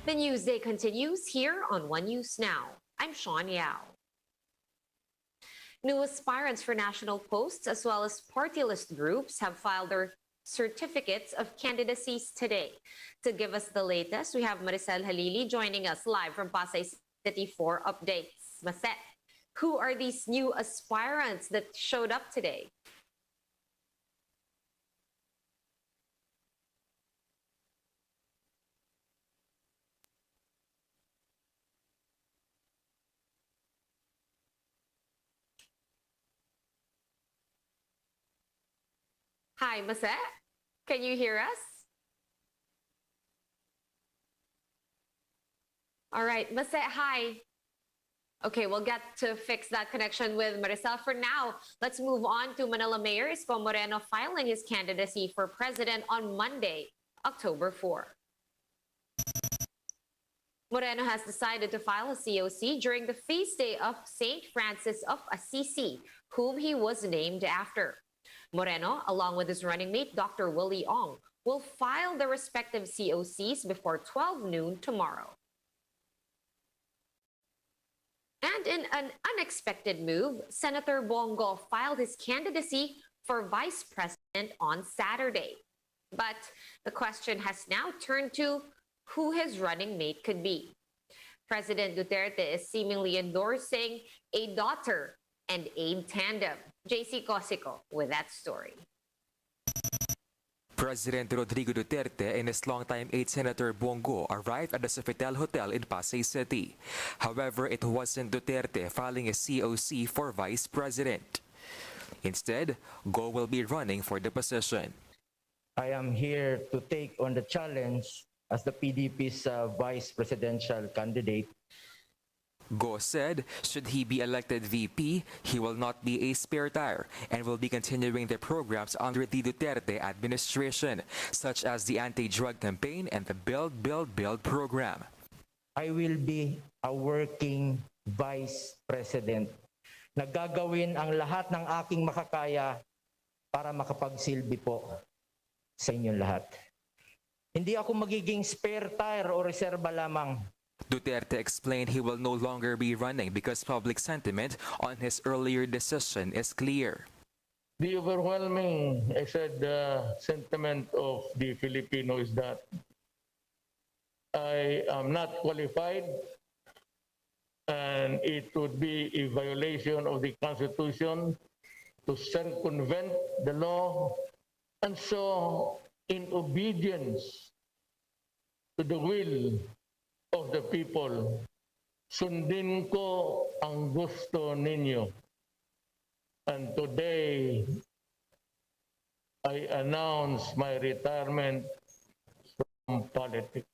The Newsday continues here on One News Now. I'm Sean Yao. New aspirants for national posts as well as party list groups have filed their certificates of candidacies today. To give us the latest, we have Maricel Halili joining us live from Pasay City for updates. Maset, who are these new aspirants that showed up today? Hi, Maset. Can you hear us? All right, Maset, hi. Okay, we'll get to fix that connection with Maricel. For now, let's move on to Manila Mayor Isko Moreno filing his candidacy for president on Monday, October 4. Moreno has decided to file a COC during the feast day of St. Francis of Assisi, whom he was named after. Moreno, along with his running mate, Dr. Ong, will file their respective COCs before 12 noon tomorrow. And in an unexpected move, Senator Bongo filed his candidacy for vice president on Saturday. But the question has now turned to who his running mate could be. President Duterte is seemingly endorsing a daughter and aide tandem. JC Cosico with that story. President Rodrigo Duterte and his longtime aide Senator Bongo arrived at the Sofitel Hotel in Pasay City. However, it wasn't Duterte filing a COC for vice president. Instead, Go will be running for the position. I am here to take on the challenge as the PDP's vice presidential candidate. Go said, should he be elected VP, he will not be a spare tire and will be continuing the programs under the Duterte administration, such as the anti-drug campaign and the Build, Build, Build program. I will be a working vice president na gagawin ang lahat ng aking makakaya para makapagsilbi po sa inyong lahat. Hindi ako magiging spare tire o reserba lamang. Duterte explained he will no longer be running because public sentiment on his earlier decision is clear. The overwhelming, sentiment of the Filipino is that I am not qualified and it would be a violation of the Constitution to circumvent the law, and so in obedience to the will of the people, sundin ko ang gusto ninyo. And today, I announce my retirement from politics.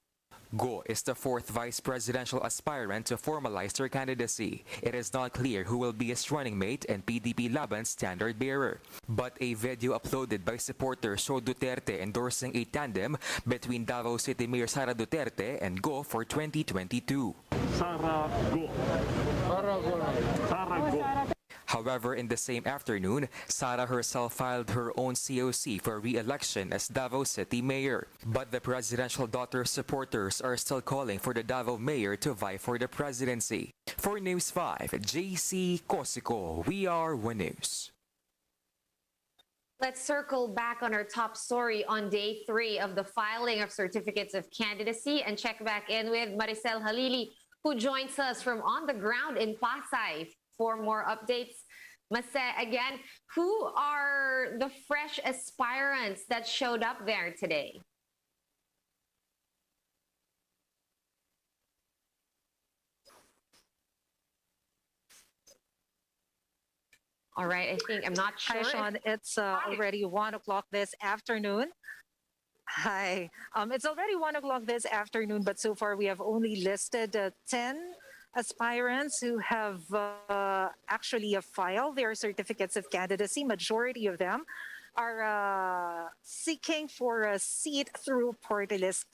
Go is the fourth vice presidential aspirant to formalize their candidacy. It is not clear who will be his running mate and PDP Laban's standard bearer. But a video uploaded by supporters showed Duterte endorsing a tandem between Davao City Mayor Sara Duterte and Go for 2022. Sara Go. Sara Go. Sara Go. However, in the same afternoon, Sara herself filed her own COC for re-election as Davao City Mayor. But the presidential daughter's supporters are still calling for the Davao Mayor to vie for the presidency. For News 5, JC Cosico, we are One News. Let's circle back on our top story on day 3 of the filing of certificates of candidacy and check back in with Maricel Halili, who joins us from on the ground in Pasay for more updates. Mase, again, who are the fresh aspirants that showed up there today? All right, I'm not sure. Hi, Sean. It's already 1 o'clock this afternoon. Hi. It's already 1 o'clock this afternoon, but so far we have only listed 10 aspirants who have actually filed their certificates of candidacy. Majority of them are seeking for a seat through party list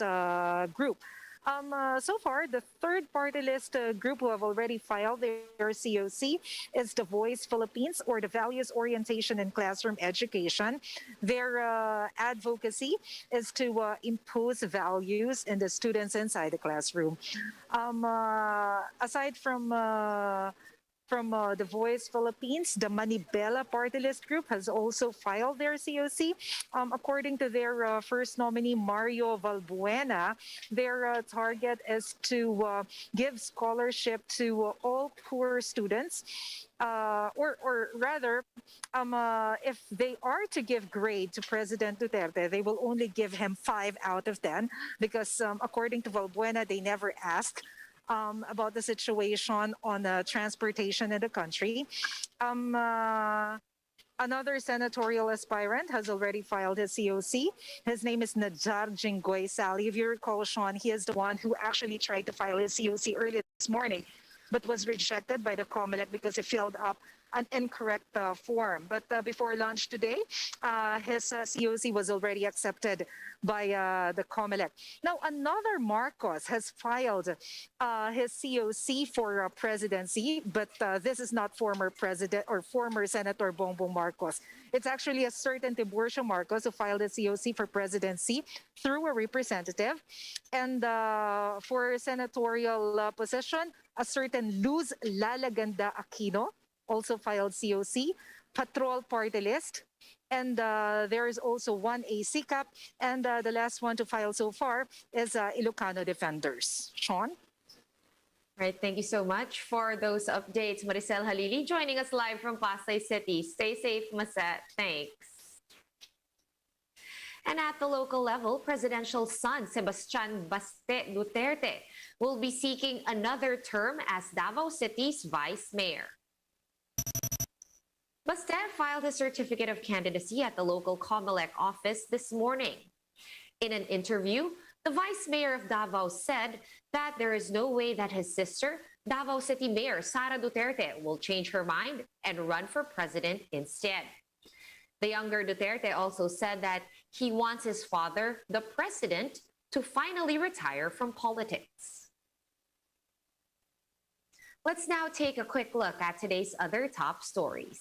group. So far, the third party list group who have already filed their COC is the Voice Philippines, or the Values Orientation in Classroom Education. Their advocacy is to impose values in the students inside the classroom. Aside from the Voice Philippines, the Manibela Party List Group has also filed their COC. According to their first nominee, Mario Valbuena, their target is to give scholarship to all poor students. Or rather, if they are to give grade to President Duterte, they will only give him 5 out of 10 because, according to Valbuena, they never asked about the situation on transportation in the country. Another senatorial aspirant has already filed his COC. His name is Najar Jinggoy Sally. If you recall, Sean, he is the one who actually tried to file his COC early this morning, but was rejected by the COMELEC because he filled up an incorrect form. But before lunch today, his COC was already accepted by the COMELEC. Now, another Marcos has filed his COC for presidency, but this is not former president or former Senator Bongbong Marcos. It's actually a certain Tiburcio Marcos who filed a COC for presidency through a representative. And for senatorial position, a certain Luz Lalaganda Aquino also filed COC, Patrol Party List, and there is also one ACCAP, and the last one to file so far is Ilocano Defenders. Sean? Right, thank you so much for those updates. Maricel Halili joining us live from Pasay City. Stay safe, Maset. Thanks. And at the local level, presidential son Sebastian Baste Duterte will be seeking another term as Davao City's vice mayor. Baste filed his certificate of candidacy at the local COMELEC office this morning. In an interview, the vice mayor of Davao said that there is no way that his sister, Davao City Mayor Sara Duterte, will change her mind and run for president instead. The younger Duterte also said that he wants his father, the president, to finally retire from politics. Let's now take a quick look at today's other top stories.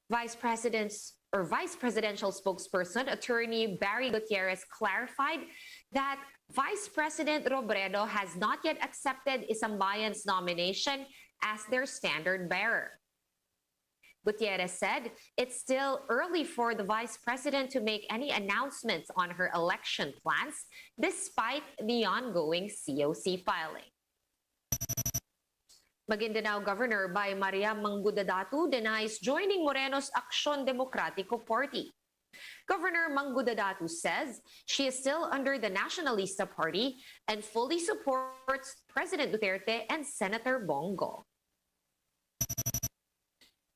Vice Presidential spokesperson Attorney Barry Gutierrez clarified that Vice President Robredo has not yet accepted Isambayan's nomination as their standard bearer. Gutierrez said it's still early for the Vice President to make any announcements on her election plans despite the ongoing COC filing. Maguindanao Governor by Maria Mangudadatu denies joining Moreno's Aksyon Demokratiko party. Governor Mangudadatu says she is still under the Nacionalista Party and fully supports President Duterte and Senator Bongo.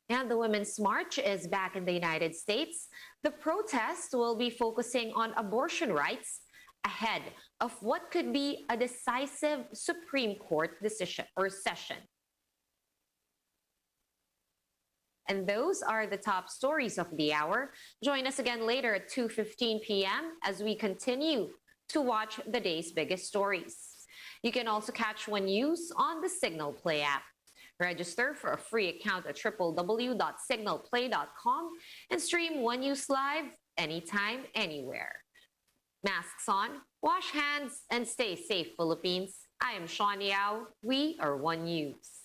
And the Women's March is back in the United States. The protest will be focusing on abortion rights ahead of what could be a decisive Supreme Court decision or session. And those are the top stories of the hour. Join us again later at 2:15 p.m. as we continue to watch the day's biggest stories. You can also catch One News on the Signal Play app. Register for a free account at www.signalplay.com and stream One News live anytime, anywhere. Masks on, wash hands, and stay safe, Philippines. I am Sean Yao. We are One News.